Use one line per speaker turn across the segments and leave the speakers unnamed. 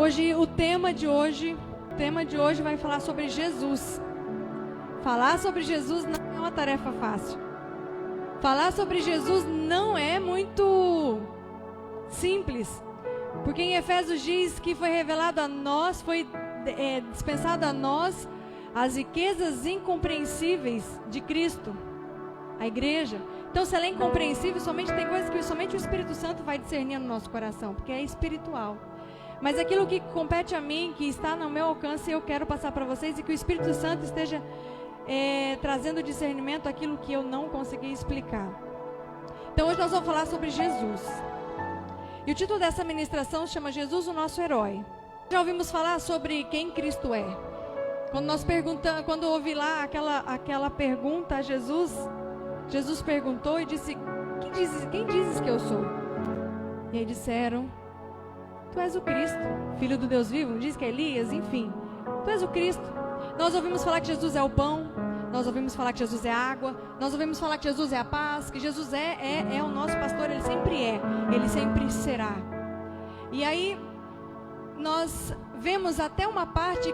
Hoje, o tema de hoje vai falar sobre Jesus. Falar sobre Jesus não é uma tarefa fácil. Falar sobre Jesus não é muito simples. Porque em Efésios diz que foi revelado a nós, foi dispensado a nós as riquezas incompreensíveis de Cristo, a igreja. Então, se ela é incompreensível, tem coisas que somente o Espírito Santo vai discernir no nosso coração, porque é espiritual. Mas aquilo que compete a mim, que está no meu alcance, eu quero passar para vocês, e que o Espírito Santo esteja trazendo discernimento àquilo que eu não consegui explicar. Então, hoje nós vamos falar sobre Jesus. E o título dessa ministração chama Jesus, o nosso herói. Já ouvimos falar sobre quem Cristo é. Quando eu ouvi lá aquela pergunta a Jesus, Jesus perguntou e disse: quem dizes que eu sou? E aí disseram: tu és o Cristo, filho do Deus vivo. Diz que é Elias, enfim. Tu és o Cristo. Nós ouvimos falar que Jesus é o pão. Nós ouvimos falar que Jesus é a água. Nós ouvimos falar que Jesus é a paz. Que Jesus é o nosso pastor. Ele sempre é. Ele sempre será. E aí nós vemos até uma parte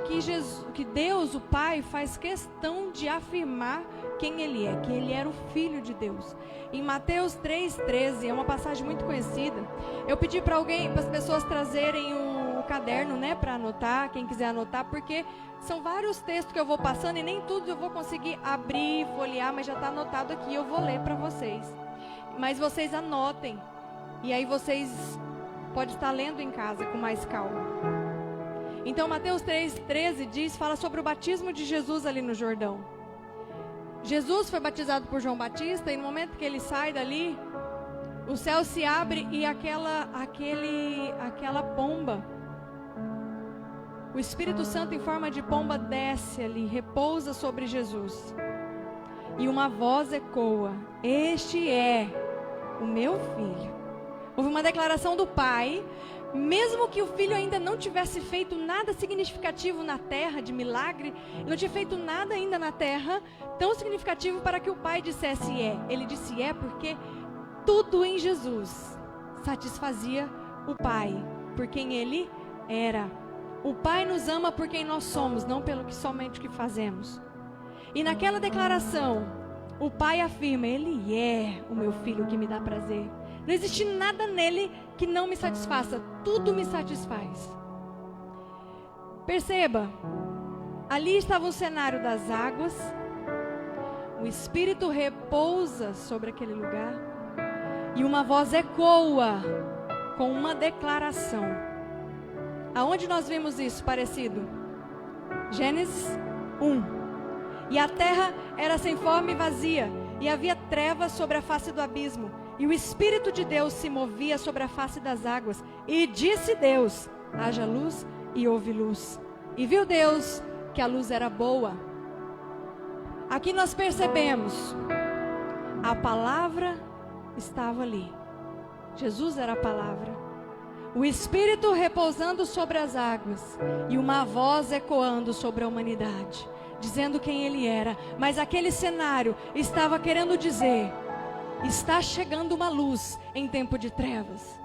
que Deus, o Pai, faz questão de afirmar quem Ele é. Que Ele era o Filho de Deus. Em Mateus 3,13, é uma passagem muito conhecida. Eu pedi para as pessoas trazerem o caderno, né, para anotar, quem quiser anotar, porque são vários textos que eu vou passando e nem tudo eu vou conseguir abrir, folhear, mas já está anotado aqui, eu vou ler para vocês. Mas vocês anotem, e aí vocês podem estar lendo em casa com mais calma. Então, Mateus 3,13 fala sobre o batismo de Jesus ali no Jordão. Jesus foi batizado por João Batista, e no momento que ele sai dali, o céu se abre e aquela pomba, o Espírito Santo em forma de pomba desce ali, repousa sobre Jesus. E uma voz ecoa: este é o meu filho. Houve uma declaração do Pai, mesmo que o filho ainda não tivesse feito nada significativo na terra, de milagre, não tinha feito nada ainda na terra, tão significativo para que o Pai dissesse é. Ele disse é porque tudo em Jesus satisfazia o Pai, por quem Ele era. O Pai nos ama por quem nós somos, não pelo que somente o que fazemos. E naquela declaração, o Pai afirma: Ele é o meu filho que me dá prazer. Não existe nada nele que não me satisfaça, tudo me satisfaz. Perceba, ali estava o cenário das águas, o Espírito repousa sobre aquele lugar, e uma voz ecoa com uma declaração. Aonde nós vimos isso parecido? Gênesis 1. E a terra era sem forma e vazia, e havia trevas sobre a face do abismo, e o Espírito de Deus se movia sobre a face das águas. E disse Deus: haja luz, e houve luz. E viu Deus que a luz era boa. Aqui nós percebemos, a palavra estava ali. Jesus era a palavra. O Espírito repousando sobre as águas, e uma voz ecoando sobre a humanidade, dizendo quem Ele era. Mas aquele cenário estava querendo dizer: está chegando uma luz em tempo de trevas.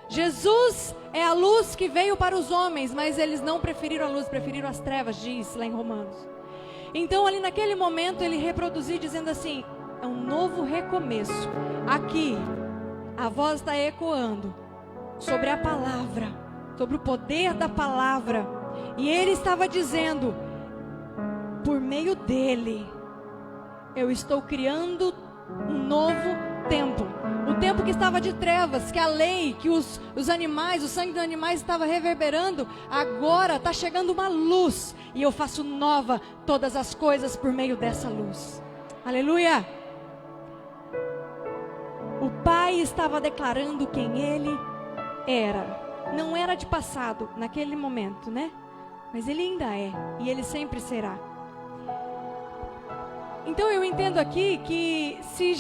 Jesus é a luz que veio para os homens, mas eles não preferiram a luz, preferiram as trevas, diz lá em Romanos. Então ali naquele momento ele reproduziu dizendo assim: é um novo recomeço. Aqui a voz está ecoando sobre a palavra, sobre o poder da palavra. E ele estava dizendo: por meio dele eu estou criando um novo tempo. O tempo que estava de trevas, que a lei, que os animais, o sangue dos animais estava reverberando, agora está chegando uma luz, e eu faço nova todas as coisas por meio dessa luz. Aleluia! O Pai estava declarando quem Ele era. Não era de passado, naquele momento, né? Mas Ele ainda é, e Ele sempre será. Então eu entendo aqui que se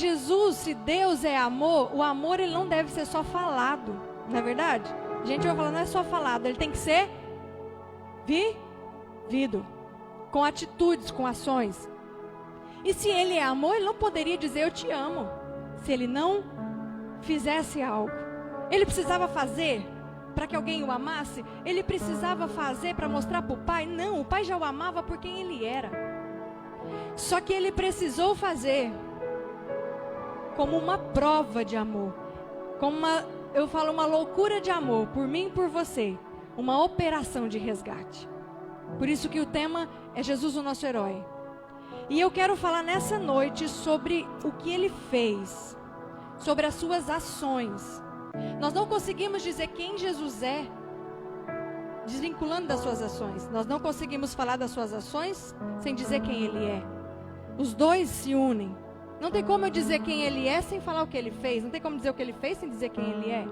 Deus é amor, o amor ele não deve ser só falado, não é verdade? A gente vai falar, não é só falado, ele tem que ser vivido, com atitudes, com ações. E se ele é amor, ele não poderia dizer eu te amo, se ele não fizesse algo. Ele precisava fazer? para que alguém o amasse? Ele precisava fazer para mostrar para o Pai? Não, o Pai já o amava por quem ele era. Só que ele precisou fazer como uma prova de amor, como uma loucura de amor por mim e por você, uma operação de resgate. Por isso que o tema é Jesus, o nosso herói. E eu quero falar nessa noite sobre o que ele fez, sobre as suas ações. Nós não conseguimos dizer quem Jesus é desvinculando das suas ações. Nós não conseguimos falar das suas ações sem dizer quem ele é. Os dois se unem. Não tem como eu dizer quem ele é sem falar o que ele fez. Não tem como dizer o que ele fez sem dizer quem ele é.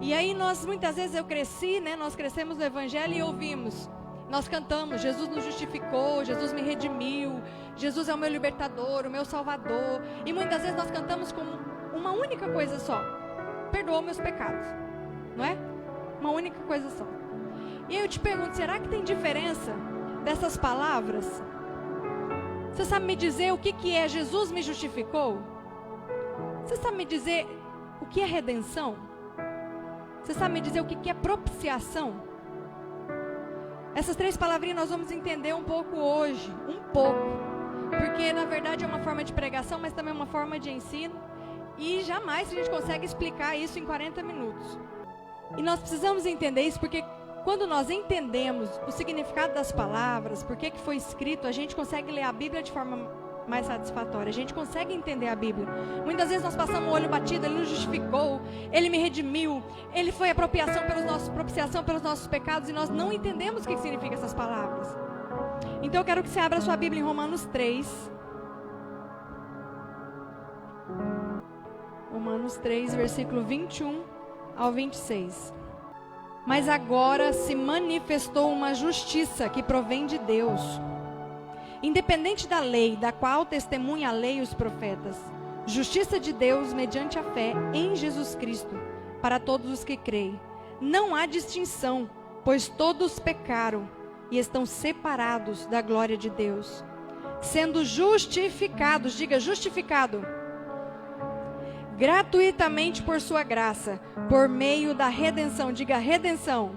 E aí muitas vezes eu cresci, né? Nós crescemos no Evangelho e ouvimos. Nós cantamos, Jesus nos justificou, Jesus me redimiu, Jesus é o meu libertador, o meu salvador. E muitas vezes nós cantamos como uma única coisa só. Perdoou meus pecados. Não é? Uma única coisa só. E aí eu te pergunto, será que tem diferença dessas palavras? Você sabe me dizer o que é Jesus me justificou? Você sabe me dizer o que é redenção? Você sabe me dizer o que é propiciação? Essas 3 palavrinhas nós vamos entender um pouco hoje. Um pouco. Porque na verdade é uma forma de pregação, mas também é uma forma de ensino. E jamais a gente consegue explicar isso em 40 minutos. E nós precisamos entender isso porque quando nós entendemos o significado das palavras, por que foi escrito, a gente consegue ler a Bíblia de forma mais satisfatória. A gente consegue entender a Bíblia. Muitas vezes nós passamos o olho batido, ele nos justificou, ele me redimiu, ele foi a propiciação pelos nossos pecados, e nós não entendemos o que significam essas palavras. Então eu quero que você abra a sua Bíblia em Romanos 3. Romanos 3, versículo 21 ao 26. Mas agora se manifestou uma justiça que provém de Deus, independente da lei, da qual testemunha a lei e os profetas. Justiça de Deus mediante a fé em Jesus Cristo, para todos os que creem. Não há distinção, pois todos pecaram e estão separados da glória de Deus, sendo justificados, diga justificado, gratuitamente por sua graça, por meio da redenção, diga redenção,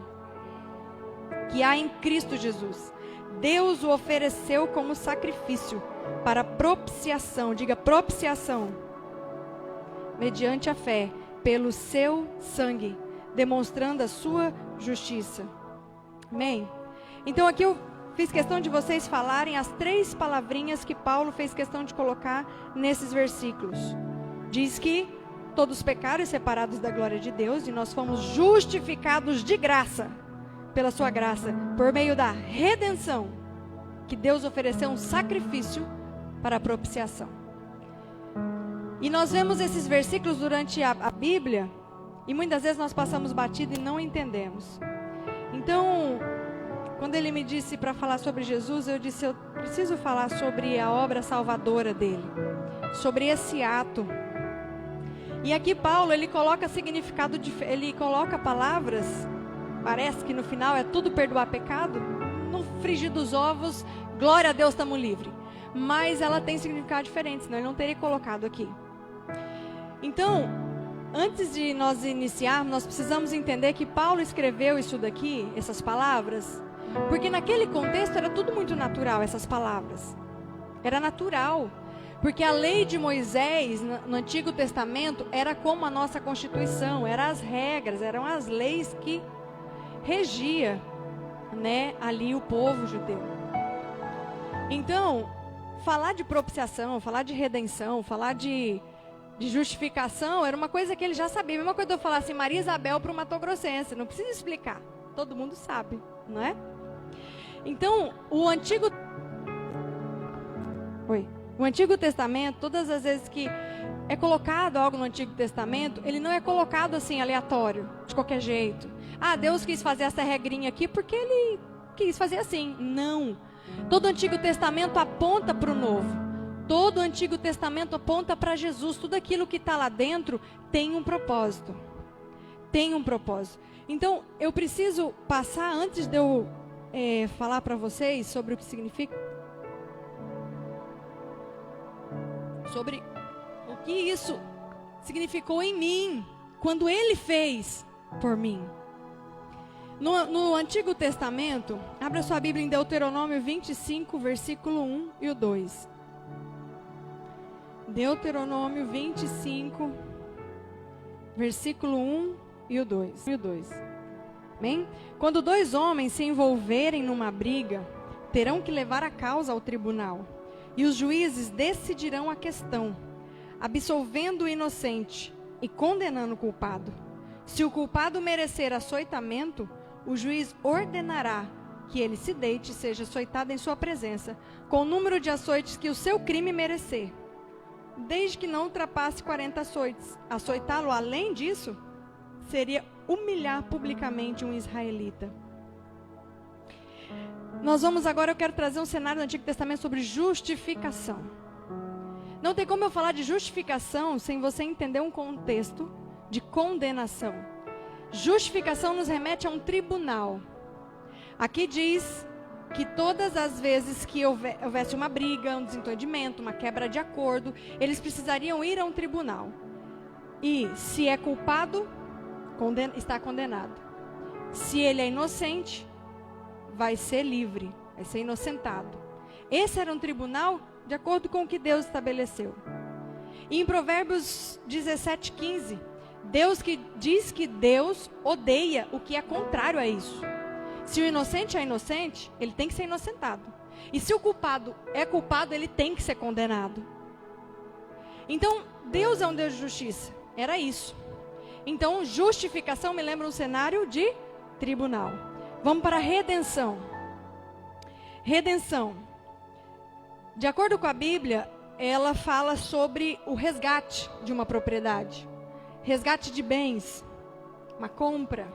que há em Cristo Jesus. Deus o ofereceu como sacrifício para propiciação, diga propiciação, mediante a fé, pelo seu sangue, demonstrando a sua justiça. Amém? Então aqui eu fiz questão de vocês falarem as 3 palavrinhas que Paulo fez questão de colocar nesses versículos. Diz que todos pecaram e separados da glória de Deus, e nós fomos justificados de graça, pela sua graça, por meio da redenção, que Deus ofereceu um sacrifício para a propiciação. E nós vemos esses versículos durante a Bíblia, e muitas vezes nós passamos batido e não entendemos. Então, quando ele me disse para falar sobre Jesus, eu disse, eu preciso falar sobre a obra salvadora dele, sobre esse ato. E aqui Paulo, ele coloca significado, ele coloca palavras, parece que no final é tudo perdoar pecado. No frigir dos ovos, glória a Deus, estamos livres. Mas ela tem significado diferente, senão ele não teria colocado aqui. Então, antes de nós iniciarmos, nós precisamos entender que Paulo escreveu isso daqui, essas palavras, porque naquele contexto era tudo muito natural, essas palavras. Era natural. Porque a lei de Moisés, no Antigo Testamento, era como a nossa Constituição, eram as regras, eram as leis que regia, né, ali o povo judeu. Então, falar de propiciação, falar de redenção, falar de justificação, era uma coisa que ele já sabia. A mesma coisa de eu falar assim, Maria Isabel para o Mato Grossense, não precisa explicar, todo mundo sabe, não é? Então, o Antigo Testamento, todas as vezes que é colocado algo no Antigo Testamento, ele não é colocado assim aleatório, de qualquer jeito. Ah, Deus quis fazer essa regrinha aqui porque ele quis fazer assim. Não. Todo o Antigo Testamento aponta para o Novo. Todo o Antigo Testamento aponta para Jesus. Tudo aquilo que está lá dentro tem um propósito. Tem um propósito. Então, eu preciso passar, antes de eu falar para vocês sobre o que significa, sobre o que isso significou em mim, quando ele fez por mim. No Antigo Testamento, abra sua Bíblia em Deuteronômio 25, versículo 1 e o 2. Deuteronômio 25, versículo 1 e o 2. Amém? Quando dois homens se envolverem numa briga, terão que levar a causa ao tribunal, e os juízes decidirão a questão, absolvendo o inocente e condenando o culpado. Se o culpado merecer açoitamento, o juiz ordenará que ele se deite e seja açoitado em sua presença, com o número de açoites que o seu crime merecer, desde que não ultrapasse 40 açoites. Açoitá-lo além disso seria humilhar publicamente um israelita. Eu quero trazer um cenário do Antigo Testamento sobre justificação. Não tem como eu falar de justificação sem você entender um contexto de condenação. Justificação nos remete a um tribunal. Aqui diz que todas as vezes que houvesse uma briga, um desentendimento, uma quebra de acordo, eles precisariam ir a um tribunal. E se é culpado, está condenado. Se ele é inocente, vai ser livre, vai ser inocentado. Esse era um tribunal de acordo com o que Deus estabeleceu. E em Provérbios 17:15, Deus que diz que Deus odeia o que é contrário a isso. Se o inocente é inocente, ele tem que ser inocentado. E se o culpado é culpado, ele tem que ser condenado. Então, Deus é um Deus de justiça. Era isso. Então, justificação me lembra um cenário de tribunal. Vamos para a redenção. Redenção. De acordo com a Bíblia, ela fala sobre o resgate de uma propriedade. Resgate de bens, uma compra,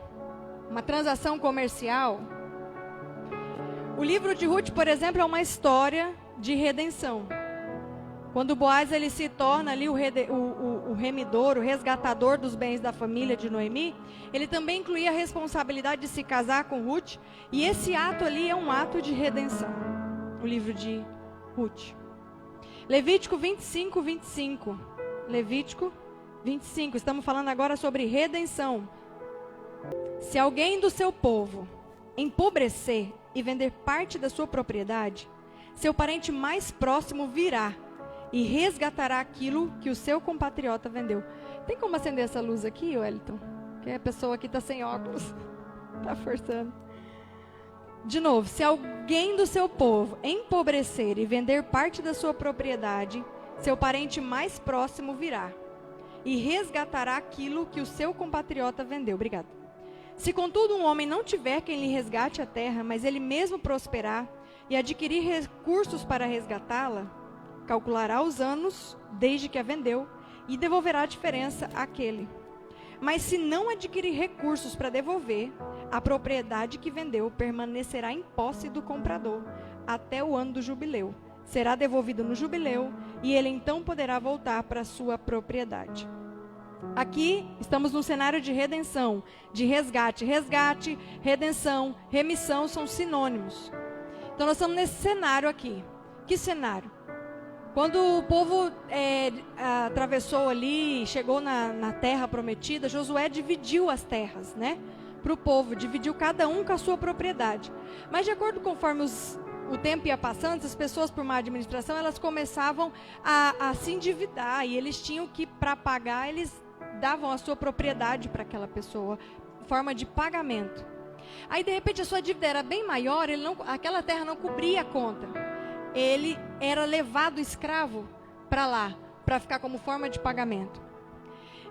uma transação comercial. O livro de Ruth, por exemplo, é uma história de redenção. Quando Boaz ele se torna ali o remidor, o resgatador dos bens da família de Noemi, ele também incluía a responsabilidade de se casar com Ruth, e esse ato ali é um ato de redenção. O livro de Ruth. Levítico 25, 25. Levítico 25, estamos falando agora sobre redenção. Se alguém do seu povo empobrecer e vender parte da sua propriedade, seu parente mais próximo virá e resgatará aquilo que o seu compatriota vendeu. Tem como acender essa luz aqui, Wellington? Que a pessoa aqui está sem óculos. Está forçando. De novo, se alguém do seu povo empobrecer e vender parte da sua propriedade, seu parente mais próximo virá e resgatará aquilo que o seu compatriota vendeu. Obrigada. Se, contudo, um homem não tiver quem lhe resgate a terra, mas ele mesmo prosperar e adquirir recursos para resgatá-la, calculará os anos desde que a vendeu e devolverá a diferença àquele. Mas se não adquirir recursos para devolver, a propriedade que vendeu permanecerá em posse do comprador até o ano do jubileu. Será devolvido no jubileu e ele então poderá voltar para a sua propriedade. Aqui estamos num cenário de redenção, de resgate. Resgate, redenção, remissão são sinônimos. Então nós estamos nesse cenário aqui. Que cenário? Quando o povo atravessou ali, chegou na terra prometida, Josué dividiu as terras, né? Para o povo, dividiu cada um com a sua propriedade. Mas de acordo conforme o tempo ia passando, as pessoas por má administração, elas começavam a se endividar. E eles tinham que, para pagar, eles davam a sua propriedade para aquela pessoa, em forma de pagamento. Aí, de repente, a sua dívida era bem maior, aquela terra não cobria a conta. Ele era levado escravo para lá, para ficar como forma de pagamento.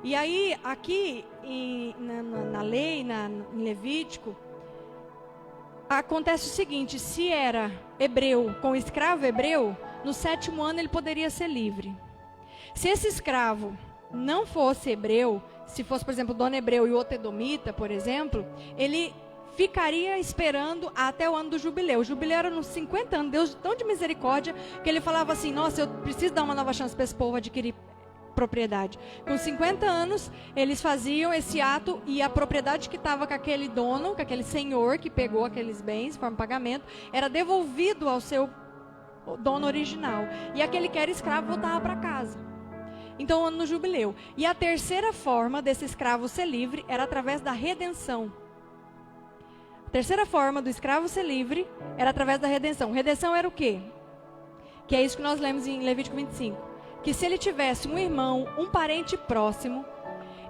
E aí, aqui na lei, em Levítico, acontece o seguinte: se era hebreu com escravo hebreu, no 7º ano ele poderia ser livre. Se esse escravo não fosse hebreu, se fosse, por exemplo, dono hebreu e outro edomita, por exemplo, ele ficaria esperando até o ano do jubileu. O jubileu era nos 50 anos, Deus tão de misericórdia, que ele falava assim: nossa, eu preciso dar uma nova chance para esse povo adquirir propriedade. Com 50 anos, eles faziam esse ato e a propriedade que estava com aquele dono, com aquele senhor que pegou aqueles bens, forma de pagamento, era devolvido ao seu dono original. E aquele que era escravo voltava para casa. Então, ano no jubileu. E a terceira forma desse escravo ser livre era através da redenção. A terceira forma do escravo ser livre era através da redenção. Redenção era o quê? Que é isso que nós lemos em Levítico 25. Que se ele tivesse um irmão, um parente próximo,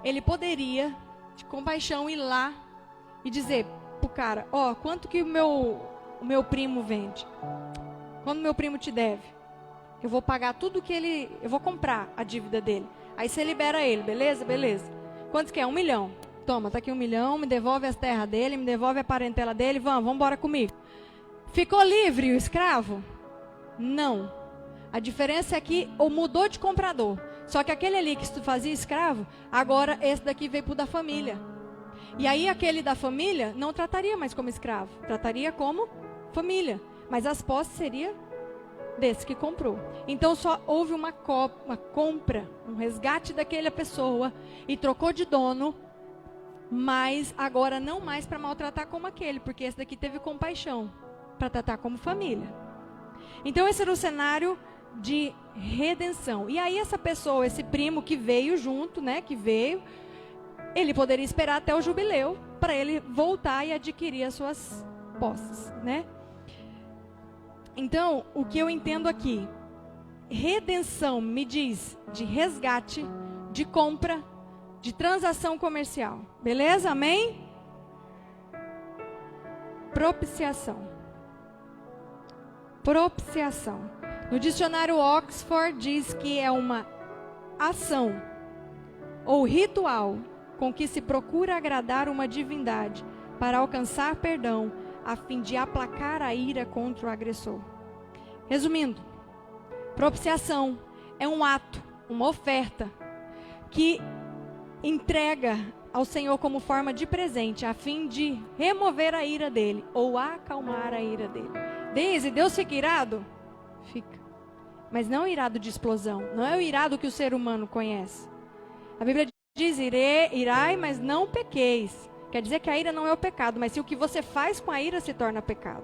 ele poderia, de compaixão, ir lá e dizer pro cara, ó, quanto que o meu primo vende? Quando meu primo te deve? Eu vou pagar tudo que eu vou comprar a dívida dele. Aí você libera ele, beleza? Beleza. Quanto que é? 1 milhão. Toma, tá aqui 1 milhão, me devolve as terras dele, me devolve a parentela dele, vamos embora comigo. Ficou livre o escravo? Não. A diferença é que mudou de comprador. Só que aquele ali que fazia escravo, agora esse daqui veio pro da família. E aí aquele da família não trataria mais como escravo, trataria como família. Mas as posses seria desse que comprou. Então só houve uma compra, um resgate daquela pessoa e trocou de dono, mas agora não mais para maltratar como aquele, porque esse daqui teve compaixão, para tratar como família. Então esse era o cenário de redenção. E aí essa pessoa, esse primo que veio junto, né, ele poderia esperar até o jubileu para ele voltar e adquirir as suas posses, né? Então, o que eu entendo aqui, redenção me diz de resgate, de compra, de transação comercial. Beleza? Amém? Propiciação. Propiciação. No dicionário Oxford diz que é uma ação ou ritual com que se procura agradar uma divindade para alcançar perdão a fim de aplacar a ira contra o agressor. Resumindo, propiciação é um ato, uma oferta que entrega ao Senhor como forma de presente, a fim de remover a ira dele ou acalmar a ira dele. Deus fica irado? Fica. Mas não irado de explosão, não é o irado que o ser humano conhece. A Bíblia diz, irai, mas não pequeis. Quer dizer que a ira não é o pecado, mas se o que você faz com a ira se torna pecado.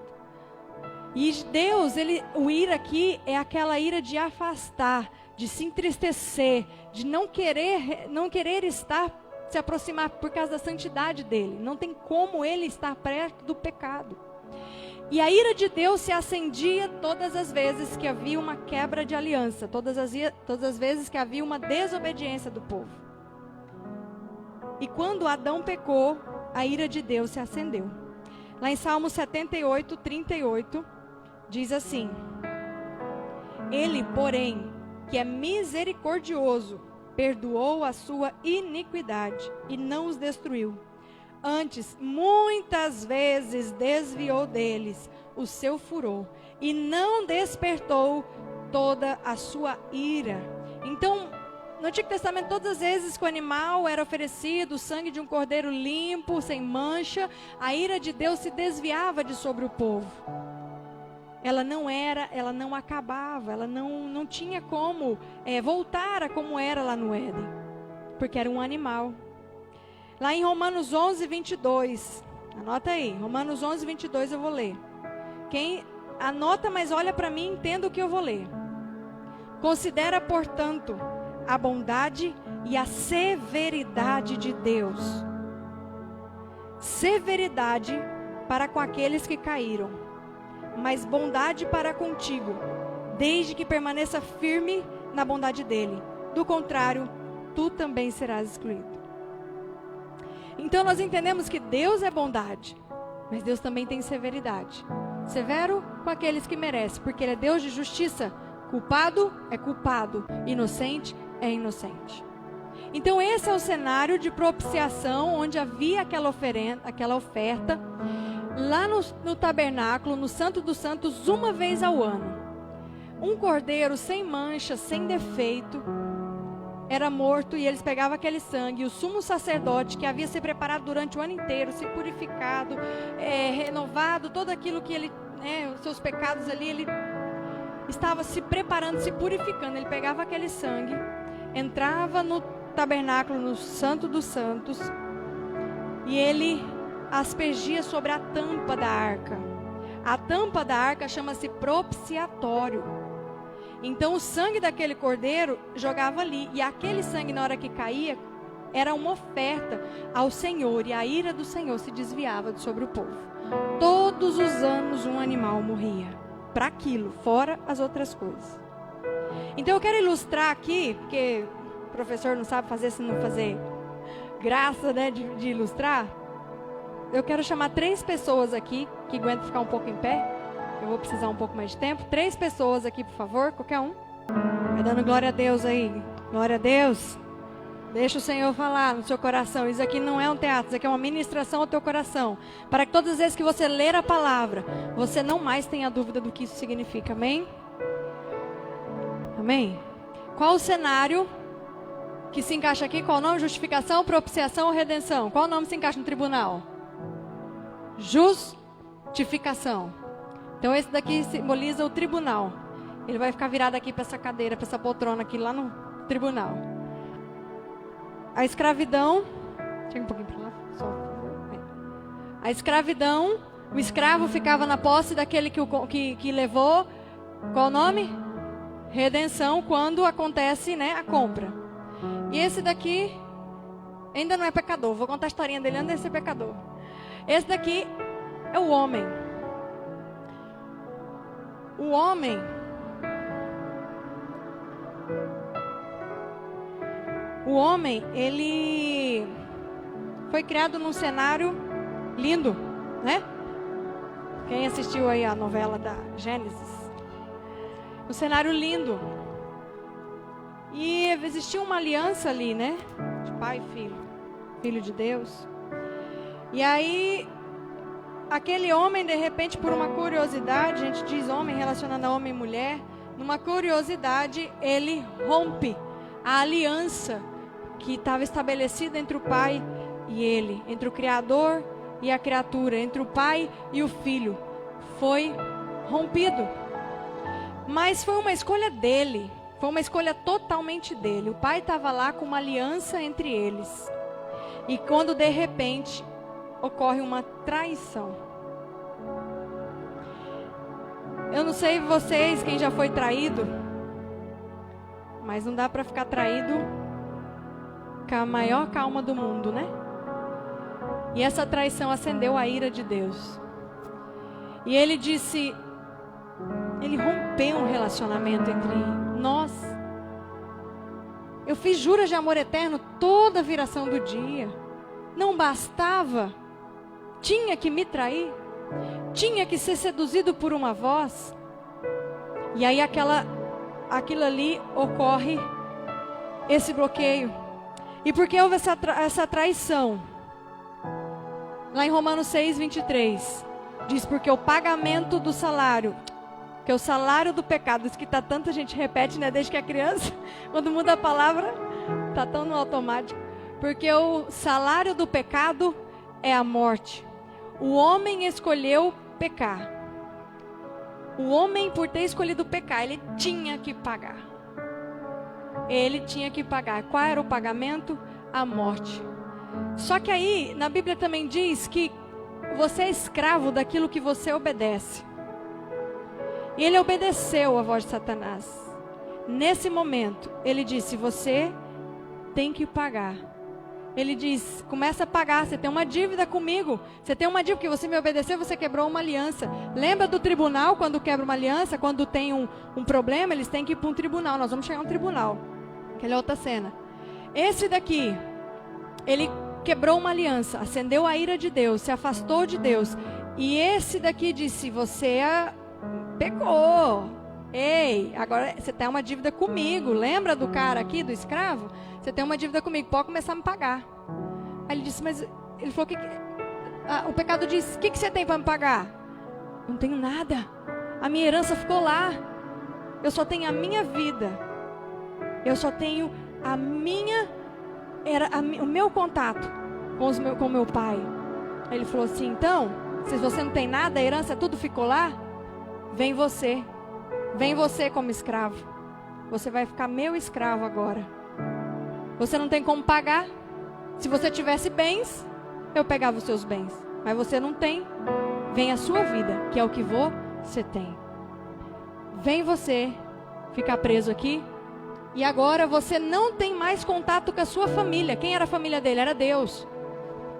E Deus, o ira aqui é aquela ira de afastar, de se entristecer, de não querer se aproximar por causa da santidade dele. Não tem como ele estar perto do pecado. E a ira de Deus se acendia todas as vezes que havia uma quebra de aliança, todas as vezes que havia uma desobediência do povo. E quando Adão pecou, a ira de Deus se acendeu. Lá em Salmo 78, 38, diz assim: Ele, porém, que é misericordioso, perdoou a sua iniquidade e não os destruiu. Antes, muitas vezes desviou deles o seu furor e não despertou toda a sua ira. Então, no Antigo Testamento, todas as vezes que o animal era oferecido, o sangue de um cordeiro limpo, sem mancha, a ira de Deus se desviava de sobre o povo. Ela não acabava, ela não tinha como voltar a como era lá no Éden, porque era um animal. Lá em Romanos 11, 22, anota aí, Romanos 11, 22 eu vou ler. Quem anota, mas olha para mim, entenda o que eu vou ler. Considera, portanto, a bondade e a severidade de Deus. Severidade para com aqueles que caíram, mas bondade para contigo, desde que permaneça firme na bondade dele. Do contrário, tu também serás excluído. Então nós entendemos que Deus é bondade, mas Deus também tem severidade. Severo com aqueles que merecem, porque Ele é Deus de justiça. Culpado é culpado, inocente é inocente. Então esse é o cenário de propiciação, onde havia aquela oferta, lá no tabernáculo, no Santo dos Santos, uma vez ao ano. Um cordeiro sem mancha, sem defeito, era morto e eles pegavam aquele sangue. E o sumo sacerdote, que havia se preparado durante o ano inteiro, se purificado, renovado, todo aquilo que ele, os seus pecados ali, ele estava se preparando, se purificando. Ele pegava aquele sangue, entrava no tabernáculo, no Santo dos Santos, e ele aspergia sobre a tampa da arca. A tampa da arca chama-se propiciatório. Então o sangue daquele cordeiro jogava ali, e aquele sangue, na hora que caía, era uma oferta ao Senhor, e a ira do Senhor se desviava sobre o povo. todos os anos um animal morria. Para aquilo, fora as outras coisas. Então eu quero ilustrar aqui, porque o professor não sabe fazer se não fazer graça, né, de ilustrar. Eu quero chamar 3 pessoas aqui, que aguentam ficar um pouco em pé. Eu vou precisar um pouco mais de tempo. 3 pessoas aqui, por favor, qualquer um. Vai dando glória a Deus aí. Glória a Deus. Deixa o Senhor falar no seu coração. Isso aqui não é um teatro, isso aqui é uma ministração ao teu coração. Para que todas as vezes que você ler a palavra, você não mais tenha dúvida do que isso significa. Amém? Amém? Qual o cenário que se encaixa aqui? Qual o nome? Justificação, propiciação ou redenção? Qual o nome se encaixa no tribunal? Justificação. Então esse daqui simboliza o tribunal. Ele vai ficar virado aqui para essa cadeira, para essa poltrona aqui lá no tribunal. A escravidão, chega um pouquinho para lá, só, por favor. A escravidão, o escravo ficava na posse daquele que levou, qual o nome? Redenção, quando acontece, né, a compra. E esse daqui ainda não é pecador, vou contar a historinha dele antes de ser pecador. Esse daqui é o homem. O homem ele foi criado num cenário lindo, né? Quem assistiu aí a novela da Gênesis? Um cenário lindo. E existia uma aliança ali, né? De pai e filho. Filho de Deus. E aí, aquele homem, de repente, por uma curiosidade, a gente diz homem relacionando a homem e mulher, numa curiosidade, ele rompe a aliança que estava estabelecida entre o pai e ele, entre o Criador e a criatura, entre o pai e o filho. Foi rompido. Mas foi uma escolha dele, foi uma escolha totalmente dele. O pai estava lá com uma aliança entre eles. E quando de repente ocorre uma traição. Eu não sei vocês, quem já foi traído, mas não dá para ficar traído com a maior calma do mundo, né? E essa traição acendeu a ira de Deus. E ele disse, ele rompeu um relacionamento entre nós. Eu fiz juras de amor eterno toda a viração do dia. Não bastava, tinha que me trair, tinha que ser seduzido por uma voz. E aí aquilo ali ocorre, esse bloqueio. E por que houve essa traição? Lá em Romanos 6, 23, diz, porque o pagamento do salário, que é o salário do pecado, isso que tá tanta gente repete, né, desde que é criança, quando muda a palavra, tá tão no automático. Porque o salário do pecado é a morte. O homem escolheu pecar. O homem, por ter escolhido pecar, ele tinha que pagar. Ele tinha que pagar. Qual era o pagamento? A morte. Só que aí, na Bíblia também diz que você é escravo daquilo que você obedece. E ele obedeceu a voz de Satanás. Nesse momento, ele disse, você tem que pagar. Ele diz, começa a pagar, você tem uma dívida comigo. Você tem uma dívida, porque você me obedeceu, você quebrou uma aliança. Lembra do tribunal, quando quebra uma aliança, quando tem um problema, eles têm que ir para um tribunal. Nós vamos chegar a um tribunal. Aquela é outra cena. Esse daqui, ele quebrou uma aliança, acendeu a ira de Deus, se afastou de Deus. E esse daqui disse, você pecou. Ei, agora você tem uma dívida comigo. Lembra do cara aqui, do escravo? Você tem uma dívida comigo, pode começar a me pagar. Aí ele disse, mas ele falou, o pecado disse, o que você tem para me pagar? Não tenho nada. A minha herança ficou lá. Eu só tenho a minha vida. Eu só tenho o meu contato com o meu pai. Aí ele falou assim, então, se você não tem nada, a herança tudo ficou lá, vem você. Vem você como escravo. Você vai ficar meu escravo agora. Você não tem como pagar. Se você tivesse bens, eu pegava os seus bens. Mas você não tem. Vem a sua vida, que é o que você tem. Vem você ficar preso aqui. E agora você não tem mais contato com a sua família. Quem era a família dele? Era Deus.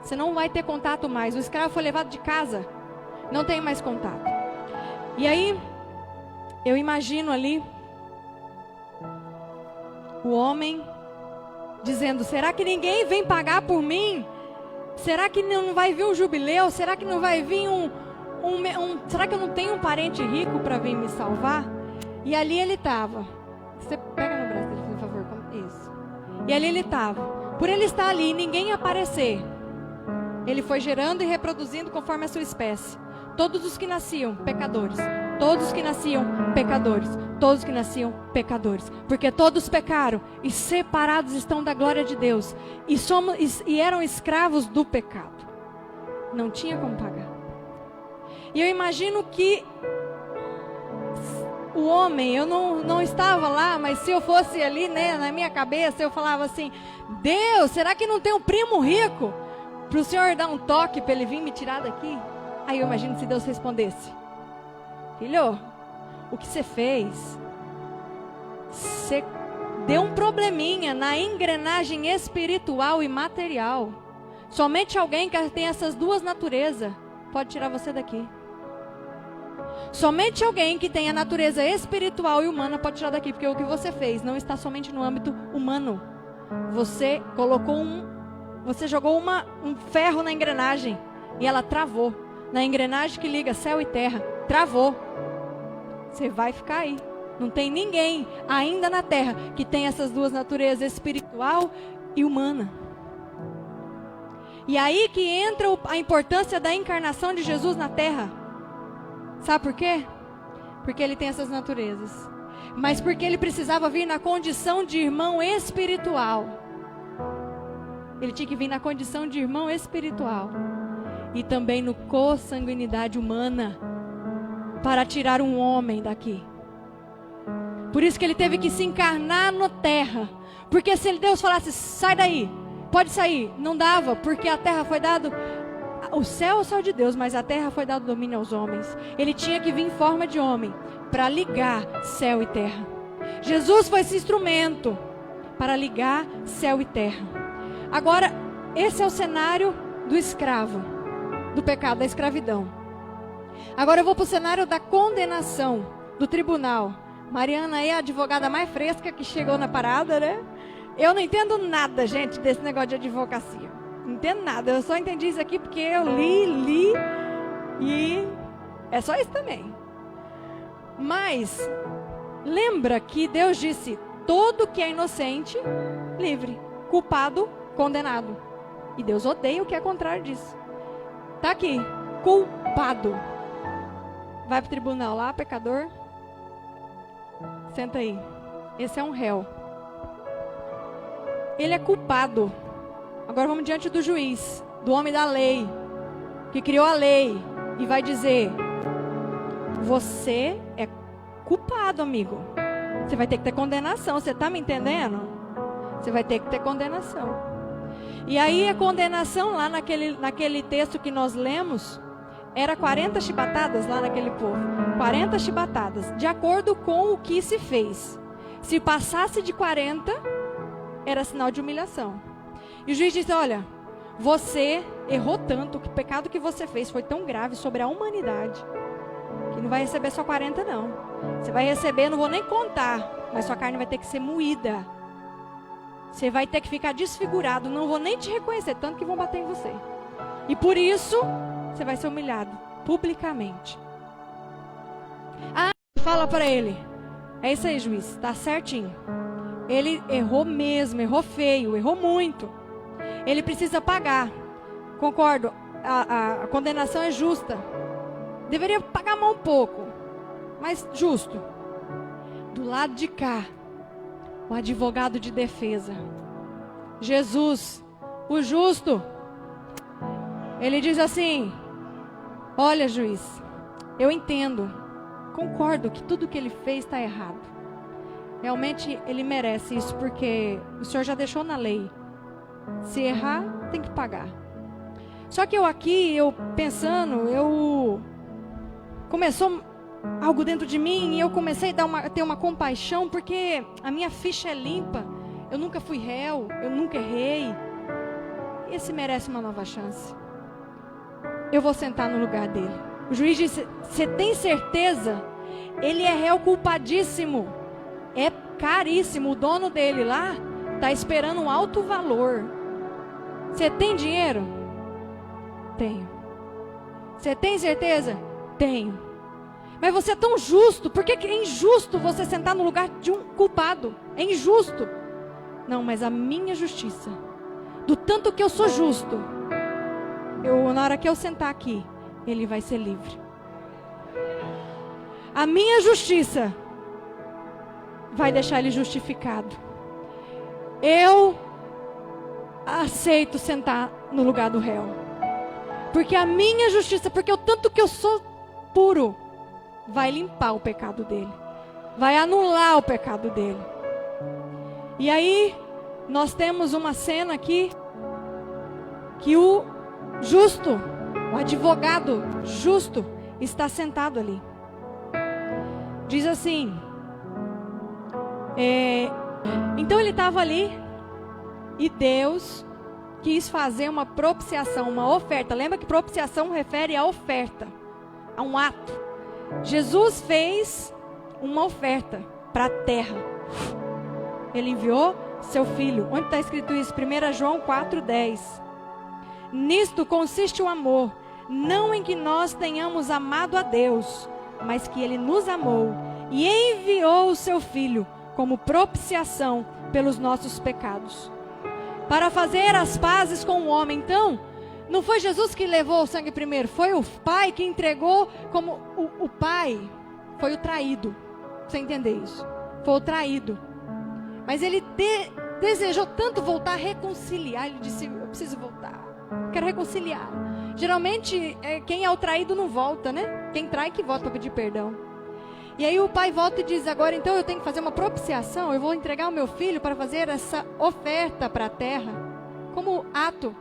Você não vai ter contato mais. O escravo foi levado de casa. Não tem mais contato. E aí, eu imagino ali o homem dizendo: será que ninguém vem pagar por mim? Será que não vai vir um jubileu? Será que não vai vir será que eu não tenho um parente rico para vir me salvar? E ali ele estava. Você pega no braço dele, por favor. Isso. E ali ele estava. Por ele estar ali e ninguém aparecer, ele foi gerando e reproduzindo conforme a sua espécie. Todos os que nasciam, pecadores. Todos os que nasciam, pecadores. Todos os que nasciam, pecadores. Porque todos pecaram e separados estão da glória de Deus. E eram escravos do pecado. Não tinha como pagar. E eu imagino que o homem, eu não estava lá, mas se eu fosse ali, né, na minha cabeça, eu falava assim: Deus, será que não tem um primo rico para o Senhor dar um toque para ele vir me tirar daqui? Aí eu imagino se Deus respondesse: filho, o que você fez? Você deu um probleminha na engrenagem espiritual e material. Somente alguém que tem essas duas naturezas pode tirar você daqui. Somente alguém que tem a natureza espiritual e humana pode tirar daqui, porque o que você fez não está somente no âmbito humano. Você colocou você jogou um ferro na engrenagem e ela travou. Na engrenagem que liga céu e terra, travou. Você vai ficar aí. Não tem ninguém ainda na terra que tem essas duas naturezas, espiritual e humana. E aí que entra a importância da encarnação de Jesus na terra. Sabe por quê? Porque ele tem essas naturezas. Mas porque ele precisava vir na condição de irmão espiritual. Ele tinha que vir na condição de irmão espiritual. E também no consanguinidade humana. Para tirar um homem daqui. Por isso que ele teve que se encarnar na terra. Porque se Deus falasse: sai daí, pode sair, não dava. Porque a terra foi dado... O céu é o céu de Deus, mas a terra foi dado domínio aos homens. Ele tinha que vir em forma de homem para ligar céu e terra. Jesus foi esse instrumento para ligar céu e terra. Agora, esse é o cenário do escravo, do pecado, da escravidão. Agora eu vou para o cenário da condenação, do tribunal. Mariana é a advogada mais fresca que chegou na parada, né? Eu não entendo nada, gente, desse negócio de advocacia. Não entendo nada, eu só entendi isso aqui porque eu li e é só isso também. Mas lembra que Deus disse: todo que é inocente, livre, culpado, condenado. E Deus odeia o que é contrário disso. Tá aqui, culpado. Vai pro tribunal lá, pecador. Senta aí. Esse é um réu. Ele é culpado. Agora vamos diante do juiz, do homem da lei, que criou a lei, e vai dizer: você é culpado, amigo. Você vai ter que ter condenação. Você está me entendendo? Você vai ter que ter condenação. E aí a condenação lá naquele texto que nós lemos, era 40 chibatadas lá naquele povo. 40 chibatadas, de acordo com o que se fez. Se passasse de 40, era sinal de humilhação. E o juiz disse: olha, você errou tanto, que o pecado que você fez foi tão grave sobre a humanidade, que não vai receber só 40 não. Você vai receber, não vou nem contar, mas sua carne vai ter que ser moída. Você vai ter que ficar desfigurado, não vou nem te reconhecer, tanto que vão bater em você. E por isso, você vai ser humilhado, publicamente. Ah, fala para ele: é isso aí, juiz, tá certinho. Ele errou mesmo, errou feio, errou muito. Ele precisa pagar. Concordo, a condenação é justa. Deveria pagar mais um pouco, mas justo. Do lado de cá, o advogado de defesa, Jesus, o justo, ele diz assim: olha, juiz, eu entendo, concordo que tudo que ele fez está errado. Realmente ele merece isso, porque o Senhor já deixou na lei. Se errar, tem que pagar. Só que eu pensando, começou algo dentro de mim e eu comecei a ter uma compaixão, porque a minha ficha é limpa. Eu nunca fui réu, eu nunca errei. Esse merece uma nova chance. Eu vou sentar no lugar dele. O juiz disse: você tem certeza? Ele é réu culpadíssimo. É caríssimo. O dono dele lá está esperando um alto valor. Você tem dinheiro? Tenho. Você tem certeza? Tenho. Mas você é tão justo. Por que é injusto você sentar no lugar de um culpado? É injusto. Não, mas a minha justiça, do tanto que eu sou justo, na hora que eu sentar aqui, ele vai ser livre. A minha justiça vai deixar ele justificado. Eu aceito sentar no lugar do réu. Porque a minha justiça, porque o tanto que eu sou puro, vai limpar o pecado dele. Vai anular o pecado dele. E aí, nós temos uma cena aqui, que o justo, o advogado justo, está sentado ali. Diz assim, então ele estava ali, e Deus quis fazer uma propiciação, uma oferta. Lembra que propiciação refere à oferta, a um ato. Jesus fez uma oferta para a terra. Ele enviou seu filho. Onde está escrito isso? 1 João 4,10. Nisto consiste o amor, não em que nós tenhamos amado a Deus, mas que Ele nos amou e enviou o seu filho como propiciação pelos nossos pecados, para fazer as pazes com o homem. Então, não foi Jesus que levou o sangue primeiro, foi o Pai que entregou. Como o Pai foi o traído. Você entender isso? Foi o traído. Mas ele desejou tanto voltar a reconciliar. Ele disse: eu preciso voltar, quero reconciliar. Geralmente quem é o traído não volta, né? Quem trai que volta para pedir perdão. E aí o pai volta e diz: agora então eu tenho que fazer uma propiciação. Eu vou entregar o meu filho para fazer essa oferta para a terra, como ato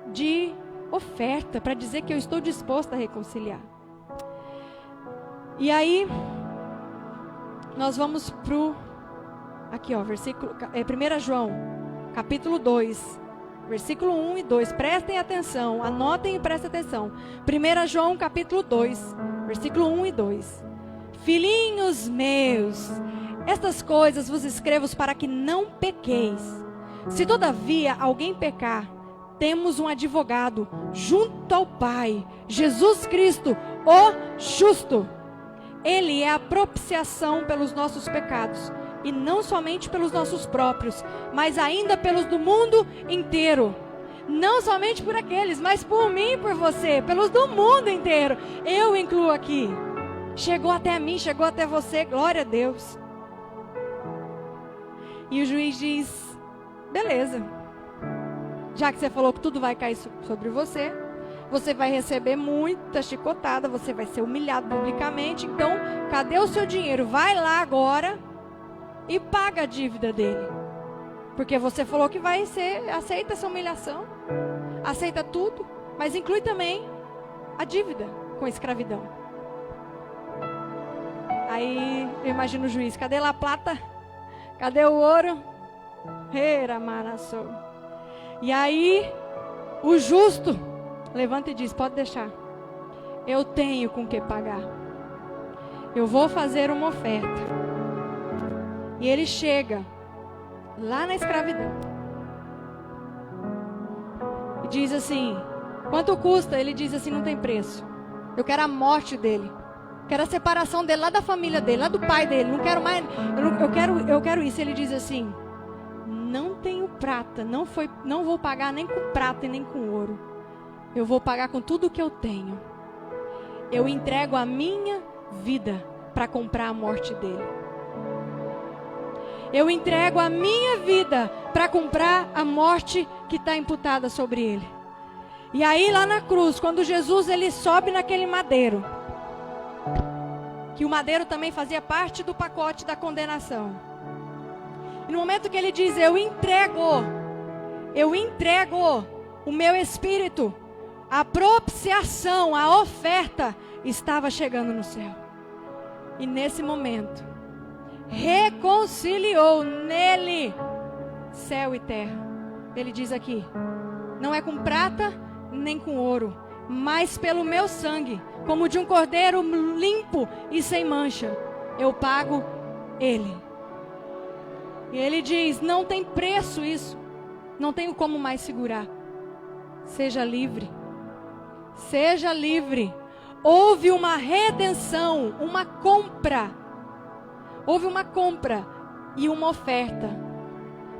de oferta, para dizer que eu estou disposto a reconciliar. E aí nós vamos pro aqui, ó, versículo 1 João, capítulo 2, versículo 1 e 2. Prestem atenção, anotem e prestem atenção. 1 João, capítulo 2, versículo 1 e 2. Filhinhos meus, estas coisas vos escrevo para que não pequeis. Se todavia alguém pecar, temos um advogado junto ao Pai, Jesus Cristo, o justo. Ele é a propiciação pelos nossos pecados, e não somente pelos nossos próprios, mas ainda pelos do mundo inteiro. Não somente por aqueles, mas por mim e por você, pelos do mundo inteiro. Eu incluo aqui. Chegou até mim, chegou até você, glória a Deus. E o juiz diz: beleza, já que você falou que tudo vai cair sobre você, você vai receber muita chicotada, você vai ser humilhado publicamente, então cadê o seu dinheiro? Vai lá agora e paga a dívida dele, porque você falou que vai ser, aceita essa humilhação, aceita tudo, mas inclui também a dívida com a escravidão. Aí eu imagino o juiz: cadê lá a plata? Cadê o ouro? E aí o justo levanta e diz: pode deixar, eu tenho com que pagar, eu vou fazer uma oferta. E ele chega lá na escravidão e diz assim: quanto custa? Ele diz assim: não tem preço, eu quero a morte dele, quero a separação dele lá da família dele, lá do pai dele, não quero mais, eu quero isso. Ele diz assim: não tenho prata, não vou pagar nem com prata e nem com ouro, eu vou pagar com tudo que eu tenho. Eu entrego a minha vida para comprar a morte dele. Eu entrego a minha vida para comprar a morte que está imputada sobre ele. E aí lá na cruz, quando Jesus ele sobe naquele madeiro, que o madeiro também fazia parte do pacote da condenação. E no momento que ele diz: eu entrego o meu espírito, a propiciação, a oferta estava chegando no céu. E nesse momento, reconciliou nele céu e terra. Ele diz aqui: não é com prata nem com ouro, mas pelo meu sangue, como de um cordeiro limpo e sem mancha, eu pago ele. E ele diz: não tem preço isso, não tenho como mais segurar. Seja livre, seja livre. Houve uma redenção, uma compra. Houve uma compra e uma oferta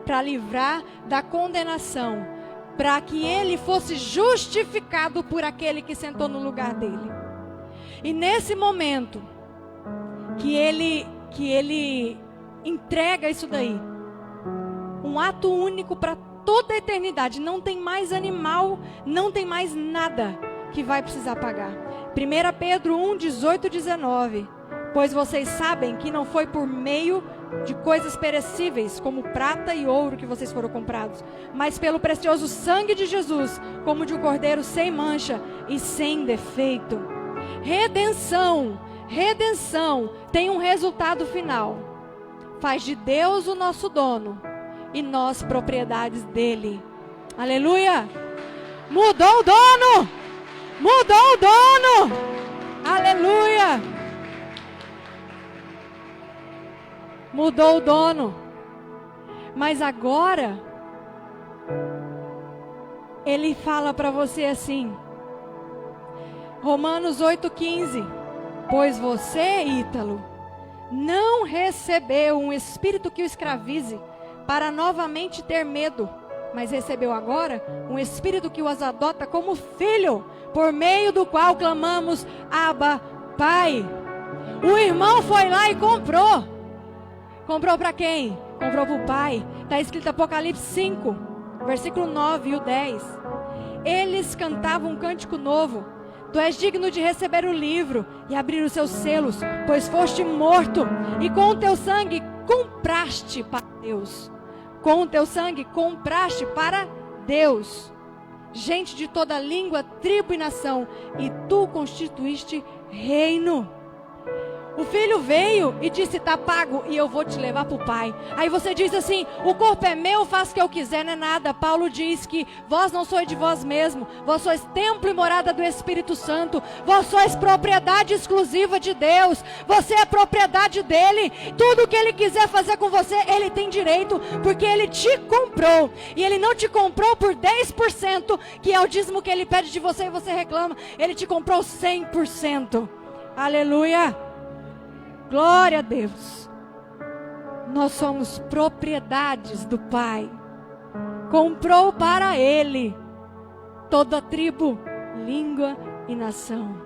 para livrar da condenação, para que ele fosse justificado por aquele que sentou no lugar dele. E nesse momento que ele entrega isso daí, um ato único para toda a eternidade, não tem mais animal, não tem mais nada que vai precisar pagar. 1 Pedro 1, 18 e 19. Pois vocês sabem que não foi por meio de coisas perecíveis, como prata e ouro, que vocês foram comprados, mas pelo precioso sangue de Jesus, como de um cordeiro sem mancha e sem defeito. Redenção tem um resultado final. Faz de Deus o nosso dono e nós propriedades dele. Aleluia! Mudou o dono! Mudou o dono! Aleluia! Mudou o dono. Mas agora ele fala para você assim, Romanos 8,15: pois você, Ítalo, não recebeu um espírito que o escravize para novamente ter medo, mas recebeu agora um espírito que os adota como filho, por meio do qual clamamos: Abba, Pai. O irmão foi lá e comprou. Comprou para quem? Comprou para o Pai. Está escrito Apocalipse 5, versículo 9 e o 10. Eles cantavam um cântico novo: tu és digno de receber o livro e abrir os seus selos, pois foste morto, e com o teu sangue compraste para Deus. Com o teu sangue compraste para Deus gente de toda língua, tribo e nação, e tu constituíste reino. O filho veio e disse: está pago, e eu vou te levar para o Pai. Aí você diz assim: o corpo é meu, faço o que eu quiser. Não é nada. Paulo diz que vós não sois de vós mesmo, vós sois templo e morada do Espírito Santo, vós sois propriedade exclusiva de Deus, você é propriedade dele. Tudo que ele quiser fazer com você, ele tem direito, porque ele te comprou. E ele não te comprou por 10%, que é o dízimo que ele pede de você e você reclama. Ele te comprou 100%. Aleluia. Glória a Deus. Nós somos propriedades do Pai. Comprou para Ele toda tribo, língua e nação,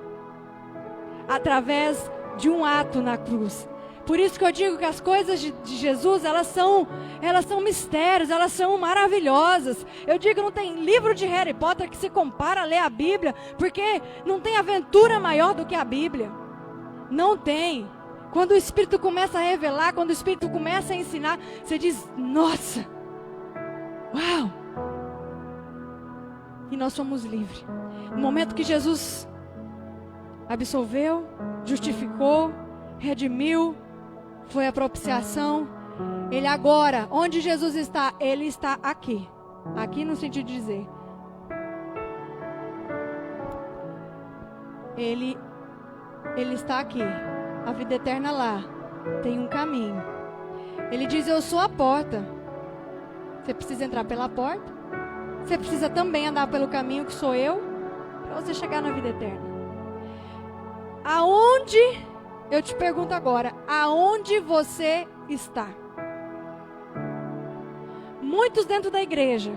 através de um ato na cruz. Por isso que eu digo que as coisas de Jesus, elas são mistérios, elas são maravilhosas. Eu digo, não tem livro de Harry Potter que se compara a ler a Bíblia, porque não tem aventura maior do que a Bíblia. Não tem. Quando o Espírito começa a revelar, quando o Espírito começa a ensinar, você diz: nossa, uau! E nós somos livres. No momento que Jesus absolveu, justificou, redimiu, foi a propiciação. Ele agora, onde Jesus está? Ele está aqui. Aqui no sentido de dizer, Ele está aqui. A vida eterna lá tem um caminho. Ele diz: eu sou a porta. Você precisa entrar pela porta. Você precisa também andar pelo caminho que sou eu, para você chegar na vida eterna. Aonde, eu te pergunto agora, aonde você está? Muitos dentro da igreja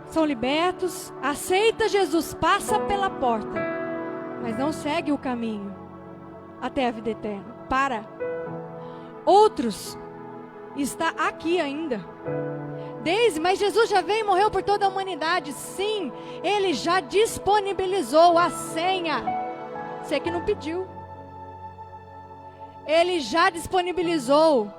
são libertos, aceita Jesus, passa pela porta, mas não segue o caminho até a vida eterna. Para. Outros está aqui ainda. Mas Jesus já veio e morreu por toda a humanidade. Sim, Ele já disponibilizou a senha. Você que não pediu. Ele já disponibilizou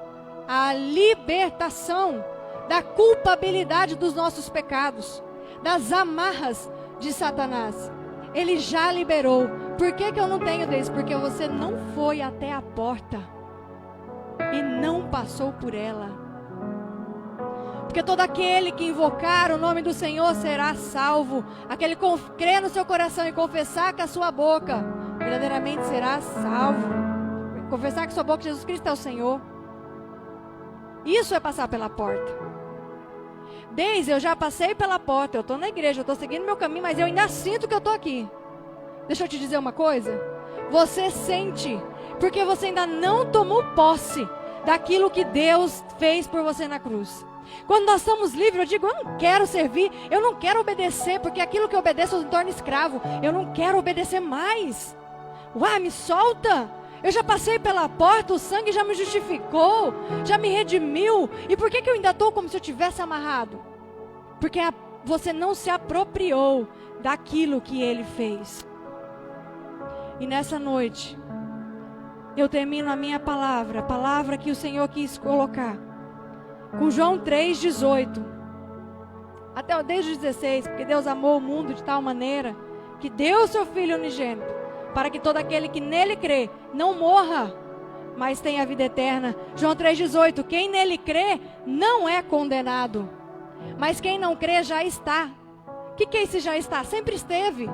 a libertação da culpabilidade dos nossos pecados, das amarras de Satanás. Ele já liberou. Por que eu não tenho desse? Porque você não foi até a porta e não passou por ela. Porque todo aquele que invocar o nome do Senhor será salvo. Aquele que crer no seu coração e confessar com a sua boca, verdadeiramente será salvo. Confessar com a sua boca que Jesus Cristo é o Senhor. Isso é passar pela porta. Desde eu já passei pela porta, eu estou na igreja, eu estou seguindo meu caminho, mas eu ainda sinto que eu estou aqui. Deixa eu te dizer uma coisa. Você sente, porque você ainda não tomou posse daquilo que Deus fez por você na cruz. Quando nós somos livres, eu digo, eu não quero servir, eu não quero obedecer, porque aquilo que eu obedeço eu me torno escravo. Eu não quero obedecer mais. Uai, me solta. Eu já passei pela porta, o sangue já me justificou, já me redimiu. E por que eu ainda estou como se eu tivesse amarrado? Porque você não se apropriou daquilo que Ele fez. E nessa noite, eu termino a minha palavra, a palavra que o Senhor quis colocar, com João 3,18. Até desde o 16, porque Deus amou o mundo de tal maneira que deu o seu Filho unigênito, para que todo aquele que nele crê não morra, mas tenha a vida eterna. João 3,18, quem nele crê não é condenado, mas quem não crê já está. O que é esse já está? Sempre esteve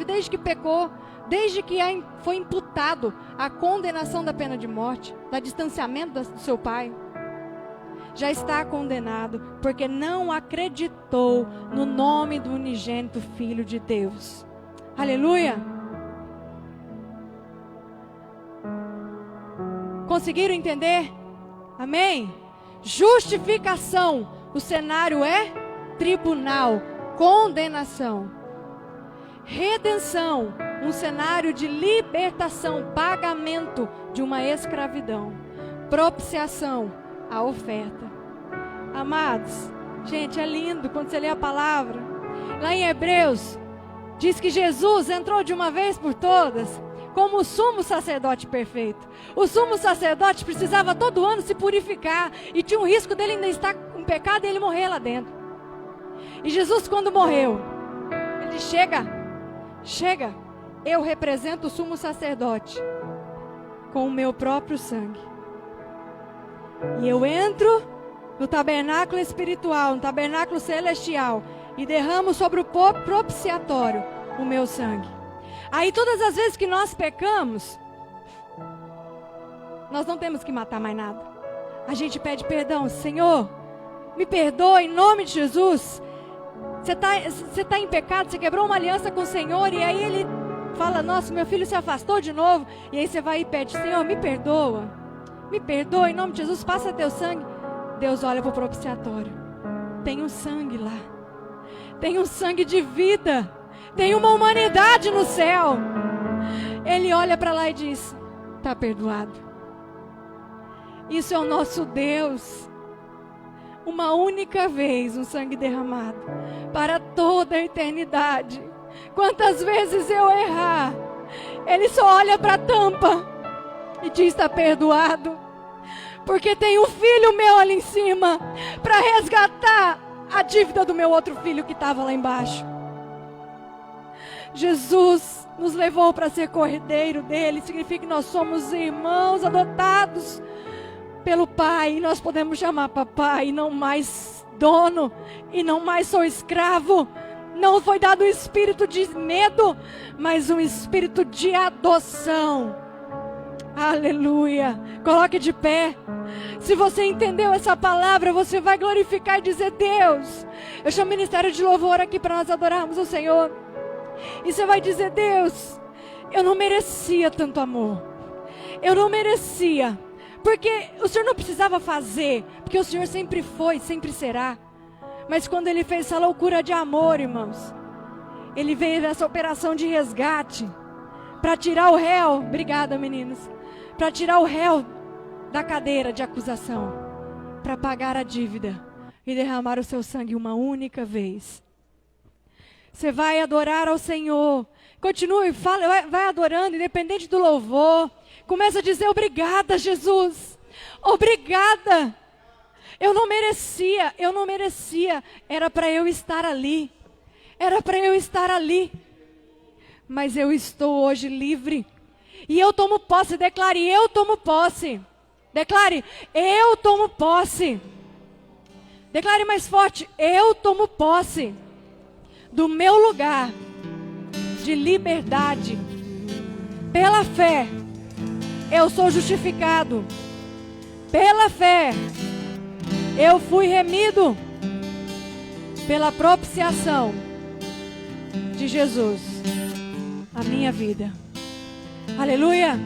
desde que pecou, desde que foi imputado a condenação da pena de morte, da distanciamento do seu pai. Já está condenado, porque não acreditou no nome do unigênito Filho de Deus. Aleluia! Conseguiram entender? Amém? Justificação, o cenário é tribunal, condenação. Redenção, um cenário de libertação, pagamento de uma escravidão. Propiciação, a oferta. Amados, gente, é lindo quando você lê a palavra. Lá em Hebreus, diz que Jesus entrou de uma vez por todas como o sumo sacerdote perfeito. O sumo sacerdote precisava todo ano se purificar e tinha um risco dele ainda estar com pecado e ele morrer lá dentro. E Jesus, quando morreu, ele chega, eu represento o sumo sacerdote com o meu próprio sangue. E eu entro no tabernáculo espiritual, no tabernáculo celestial, e derramo sobre o propiciatório o meu sangue. Aí todas as vezes que nós pecamos, nós não temos que matar mais nada. A gente pede perdão. Senhor, me perdoa em nome de Jesus. Você tá em pecado, você quebrou uma aliança com o Senhor, e aí Ele fala, nossa, meu filho se afastou de novo. E aí você vai e pede, Senhor, me perdoa em nome de Jesus, passa teu sangue. Deus olha para o propiciatório, tem um sangue lá, tem um sangue de vida, tem uma humanidade no céu. Ele olha para lá e diz, está perdoado. Isso é o nosso Deus. Uma única vez um sangue derramado para toda a eternidade. Quantas vezes eu errar, Ele só olha para a tampa e diz, está perdoado. Porque tem um filho meu ali em cima para resgatar a dívida do meu outro filho que estava lá embaixo. Jesus nos levou para ser cordeiro dele. Significa que nós somos irmãos adotados pelo Pai. E nós podemos chamar papai, e não mais dono, e não mais sou escravo. Não foi dado um espírito de medo, mas um espírito de adoção. Aleluia. Coloque de pé. Se você entendeu essa palavra, você vai glorificar e dizer, Deus, eu chamo o ministério de louvor aqui para nós adorarmos o Senhor. E você vai dizer, Deus, eu não merecia tanto amor. Eu não merecia. Porque o Senhor não precisava fazer, porque o Senhor sempre foi, sempre será. Mas quando Ele fez essa loucura de amor, irmãos, Ele veio nessa operação de resgate para tirar o réu, obrigada meninos, para tirar o réu da cadeira de acusação, para pagar a dívida e derramar o seu sangue uma única vez. Você vai adorar ao Senhor, continue, fala, vai adorando, independente do louvor. Começa a dizer, obrigada Jesus, obrigada. Eu não merecia, era para eu estar ali, mas eu estou hoje livre, e eu tomo posse. Declare, eu tomo posse, Declare mais forte: eu tomo posse do meu lugar de liberdade. Pela fé, eu sou justificado. Pela fé, eu fui remido pela propiciação de Jesus a minha vida. Aleluia.